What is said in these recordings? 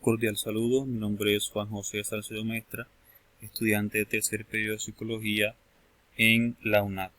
Cordial saludo, mi nombre es Juan José Salcedo Mestra, estudiante de tercer periodo de Psicología en la UNAD.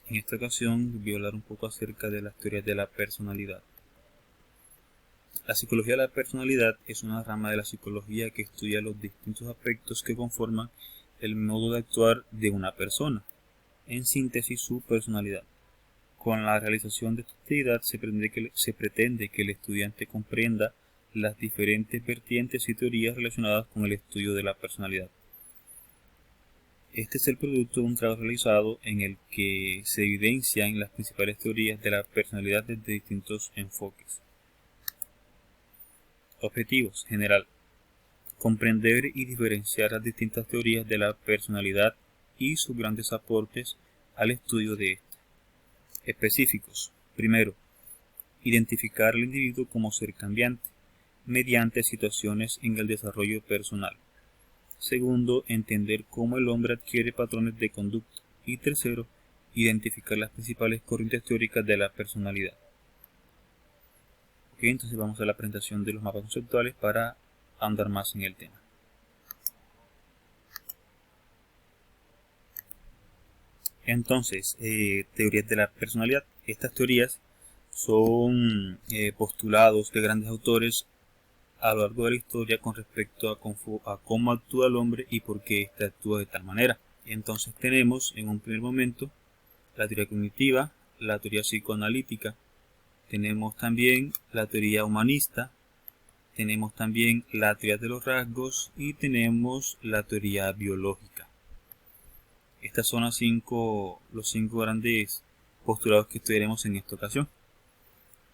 En esta ocasión voy a hablar un poco acerca de las teorías de la personalidad. La psicología de la personalidad es una rama de la psicología que estudia los distintos aspectos que conforman el modo de actuar de una persona, en síntesis su personalidad. Con la realización de esta actividad se pretende que el estudiante comprenda las diferentes vertientes y teorías relacionadas con el estudio de la personalidad. Este es el producto de un trabajo realizado en el que se evidencian las principales teorías de la personalidad desde distintos enfoques. Objetivos: general, comprender y diferenciar las distintas teorías de la personalidad y sus grandes aportes al estudio de esta. Específicos: primero, identificar al individuo como ser cambiante, mediante situaciones en el desarrollo personal. Segundo, entender cómo el hombre adquiere patrones de conducta. Y tercero, identificar las principales corrientes teóricas de la personalidad. Ok, entonces vamos a la presentación de los mapas conceptuales para andar más en el tema. Entonces, teorías de la personalidad. Estas teorías son postulados de grandes autores a lo largo de la historia con respecto a cómo actúa el hombre y por qué éste actúa de tal manera. Entonces tenemos en un primer momento la teoría cognitiva, la teoría psicoanalítica, tenemos también la teoría humanista, tenemos también la teoría de los rasgos y tenemos la teoría biológica. Estas son los cinco grandes postulados que estudiaremos en esta ocasión.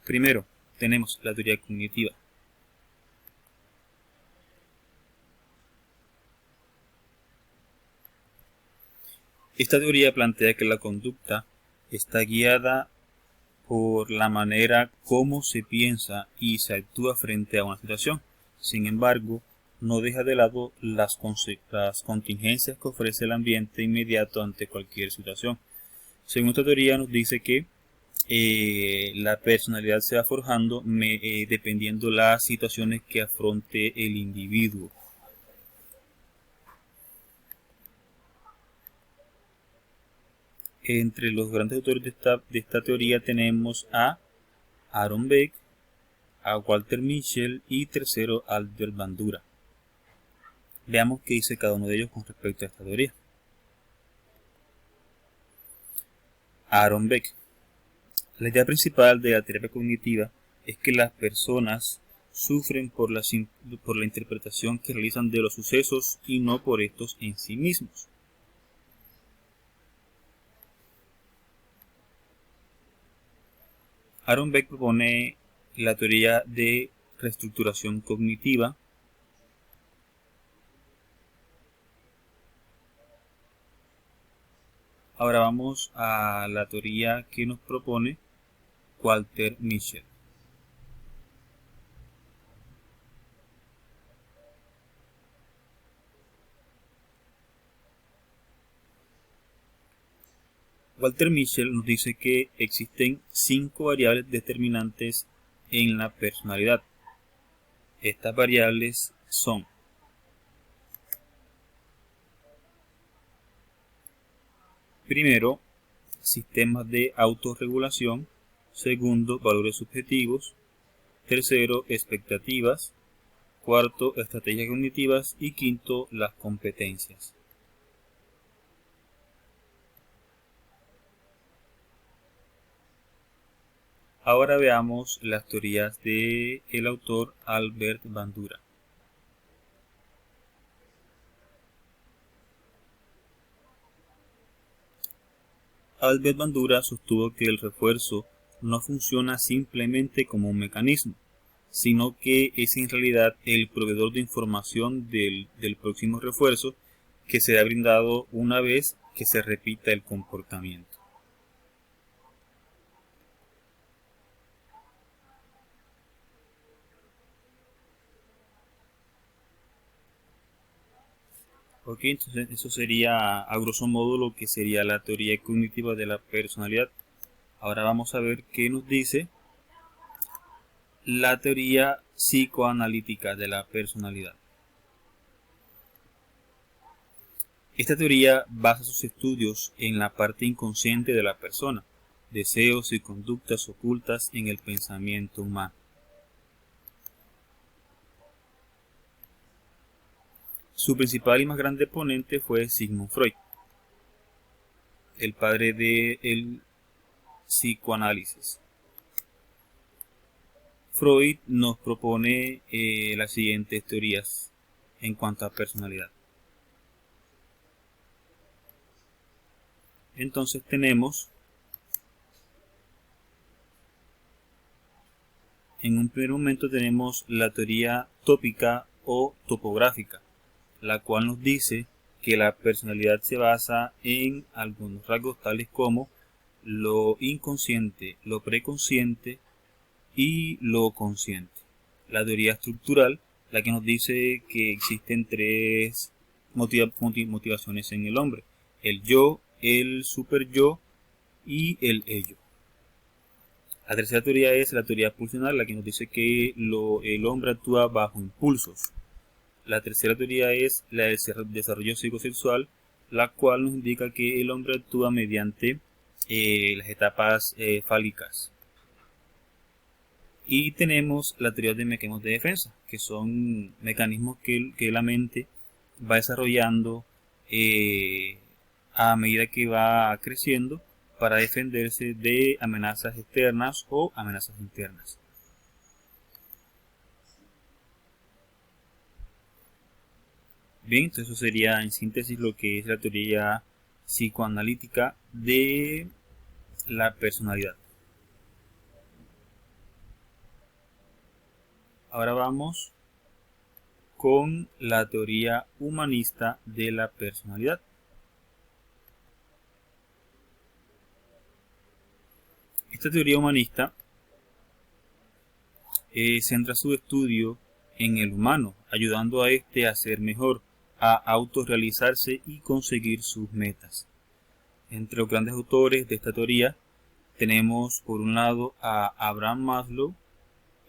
Primero, tenemos la teoría cognitiva. Esta teoría plantea que la conducta está guiada por la manera como se piensa y se actúa frente a una situación. Sin embargo, no deja de lado las contingencias que ofrece el ambiente inmediato ante cualquier situación. Según esta teoría nos dice que la personalidad se va forjando dependiendo las situaciones que afronte el individuo. Entre los grandes autores de esta teoría tenemos a Aaron Beck, a Walter Mischel y tercero Albert Bandura. Veamos qué dice cada uno de ellos con respecto a esta teoría. Aaron Beck. La idea principal de la terapia cognitiva es que las personas sufren por la interpretación que realizan de los sucesos y no por estos en sí mismos. Aaron Beck propone la teoría de reestructuración cognitiva, ahora vamos a la teoría que nos propone Walter Mischel. Walter Mischel nos dice que existen 5 variables determinantes en la personalidad. Estas variables son: primero, sistemas de autorregulación; segundo, valores subjetivos; tercero, expectativas; cuarto, estrategias cognitivas; y quinto, las competencias. Ahora veamos las teorías del autor Albert Bandura. Albert Bandura sostuvo que el refuerzo no funciona simplemente como un mecanismo, sino que es en realidad el proveedor de información del próximo refuerzo que será brindado una vez que se repita el comportamiento. Ok, entonces eso sería a grosso modo lo que sería la teoría cognitiva de la personalidad. Ahora vamos a ver qué nos dice la teoría psicoanalítica de la personalidad. Esta teoría basa sus estudios en la parte inconsciente de la persona, deseos y conductas ocultas en el pensamiento humano. Su principal y más grande ponente fue Sigmund Freud, el padre del psicoanálisis. Freud nos propone las siguientes teorías en cuanto a personalidad. Entonces tenemos, en un primer momento tenemos la teoría tópica o topográfica, la cual nos dice que la personalidad se basa en algunos rasgos tales como lo inconsciente, lo preconsciente y lo consciente. La teoría estructural, la que nos dice que existen tres motivaciones en el hombre: el yo, el superyo y el ello. La tercera teoría es la teoría pulsional, la que nos dice que el hombre actúa bajo impulsos. La tercera teoría es la del desarrollo psicosexual, la cual nos indica que el hombre actúa mediante las etapas fálicas. Y tenemos la teoría de mecanismos de defensa, que son mecanismos que la mente va desarrollando a medida que va creciendo para defenderse de amenazas externas o amenazas internas. Bien, entonces eso sería en síntesis lo que es la teoría psicoanalítica de la personalidad. Ahora vamos con la teoría humanista de la personalidad. Esta teoría humanista centra su estudio en el humano, ayudando a este a ser mejor, a autorrealizarse y conseguir sus metas. Entre los grandes autores de esta teoría tenemos por un lado a Abraham Maslow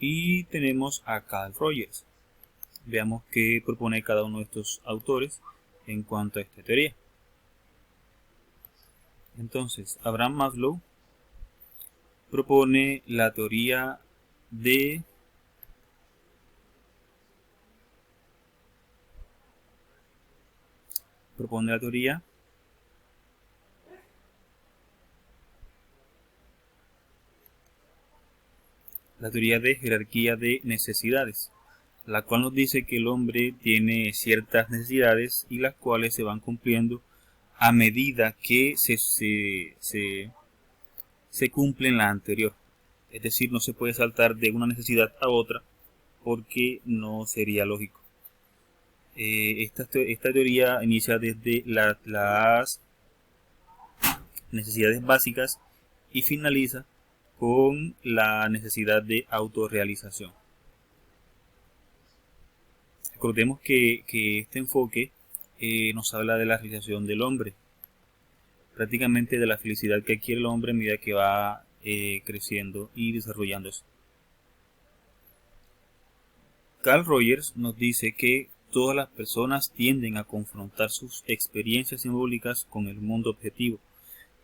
y tenemos a Carl Rogers. Veamos qué propone cada uno de estos autores en cuanto a esta teoría. Entonces, Abraham Maslow propone la teoría de jerarquía de necesidades, la cual nos dice que el hombre tiene ciertas necesidades y las cuales se van cumpliendo a medida que se cumple la anterior. Es decir, no se puede saltar de una necesidad a otra porque no sería lógico. Esta teoría inicia desde las necesidades básicas y finaliza con la necesidad de autorrealización. Recordemos que este enfoque nos habla de la realización del hombre, prácticamente de la felicidad que adquiere el hombre a medida que va creciendo y desarrollándose. Carl Rogers nos dice que todas las personas tienden a confrontar sus experiencias simbólicas con el mundo objetivo.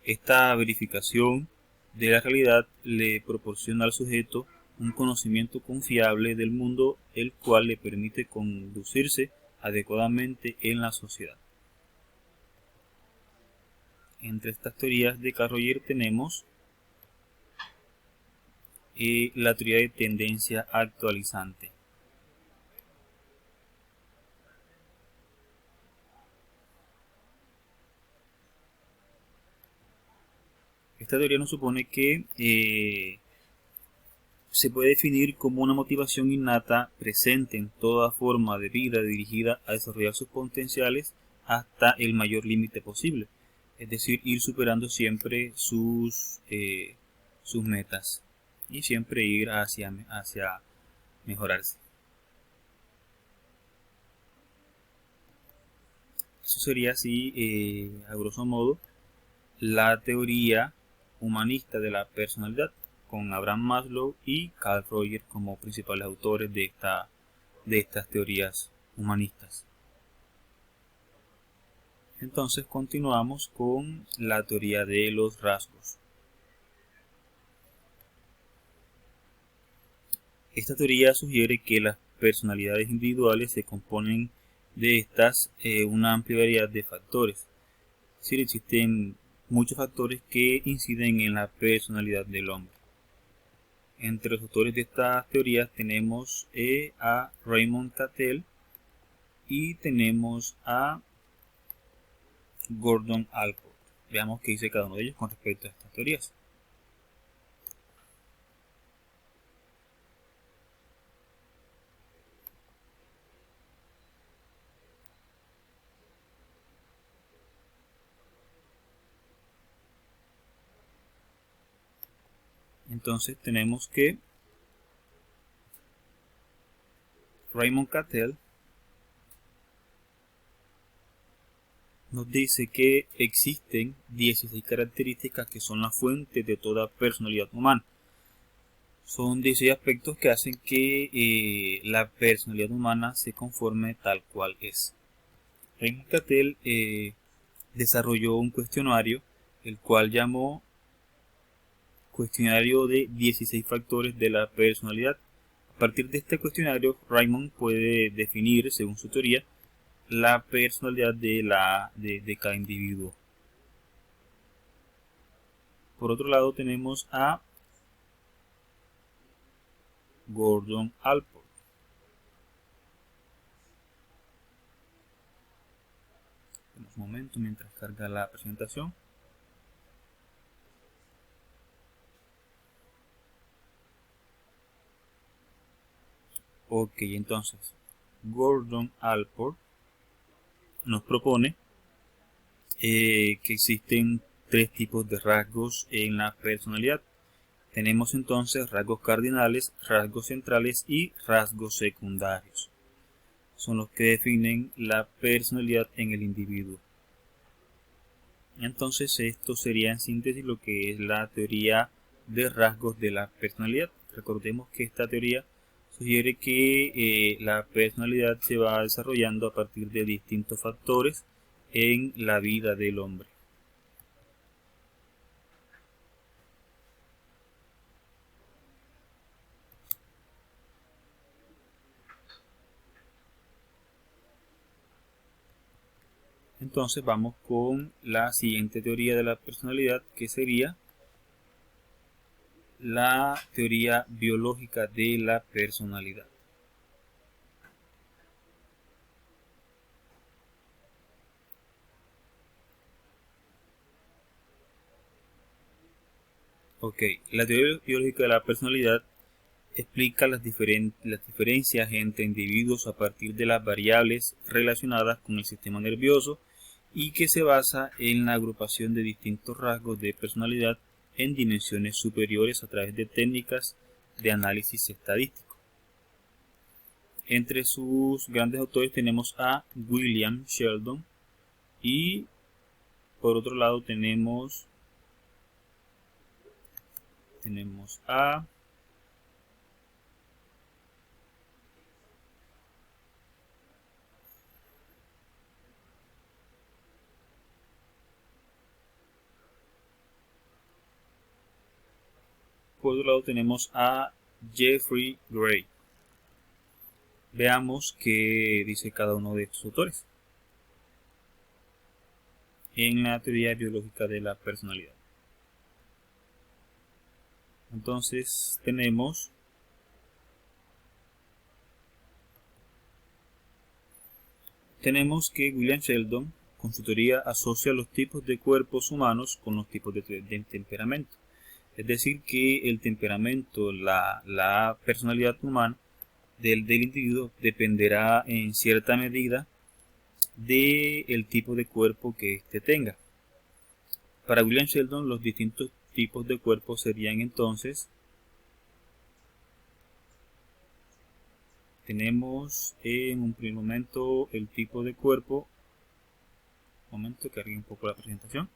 Esta verificación de la realidad le proporciona al sujeto un conocimiento confiable del mundo, el cual le permite conducirse adecuadamente en la sociedad. Entre estas teorías de Carl Rogers tenemos la teoría de tendencia actualizante. Esta teoría nos supone que se puede definir como una motivación innata presente en toda forma de vida dirigida a desarrollar sus potenciales hasta el mayor límite posible, es decir, ir superando siempre sus metas y siempre ir hacia mejorarse. Eso sería así, a grosso modo, la teoría humanista de la personalidad. con Abraham Maslow y Carl Rogers como principales autores de estas teorías humanistas. Entonces continuamos con la teoría de los rasgos. Esta teoría sugiere que las personalidades individuales se componen de una amplia variedad de factores. Es decir, existen muchos factores que inciden en la personalidad del hombre. Entre los autores de estas teorías tenemos a Raymond Cattell y tenemos a Gordon Allport. Veamos qué dice cada uno de ellos con respecto a estas teorías. Entonces tenemos que Raymond Cattell nos dice que existen 16 características que son la fuente de toda personalidad humana. Son 16 aspectos que hacen que la personalidad humana se conforme tal cual es. Raymond Cattell desarrolló un cuestionario, el cual llamó cuestionario de 16 factores de la personalidad. A partir de este cuestionario, Raymond puede definir, según su teoría, la personalidad de cada individuo. Por otro lado tenemos a Gordon Allport. Un momento mientras carga la presentación. Ok, entonces Gordon Allport nos propone que existen 3 tipos de rasgos en la personalidad. Tenemos entonces rasgos cardinales, rasgos centrales y rasgos secundarios. Son los que definen la personalidad en el individuo. Entonces esto sería en síntesis lo que es la teoría de rasgos de la personalidad. Recordemos que esta teoría sugiere que la personalidad se va desarrollando a partir de distintos factores en la vida del hombre. Entonces vamos con la siguiente teoría de la personalidad, que sería la teoría biológica de la personalidad. Ok, la teoría biológica de la personalidad explica las diferencias entre individuos a partir de las variables relacionadas con el sistema nervioso y que se basa en la agrupación de distintos rasgos de personalidad en dimensiones superiores a través de técnicas de análisis estadístico. Entre sus grandes autores tenemos a William Sheldon y por otro lado tenemos a Jeffrey Gray. Veamos qué dice cada uno de estos autores en la teoría biológica de la personalidad. Entonces tenemos que William Sheldon con su teoría asocia los tipos de cuerpos humanos con los tipos de temperamento. Es decir, que el temperamento, la personalidad humana del individuo dependerá en cierta medida del tipo de cuerpo que éste tenga. Para William Sheldon, los distintos tipos de cuerpo serían entonces, tenemos en un primer momento el tipo de cuerpo, un momento, cargue un poco la presentación.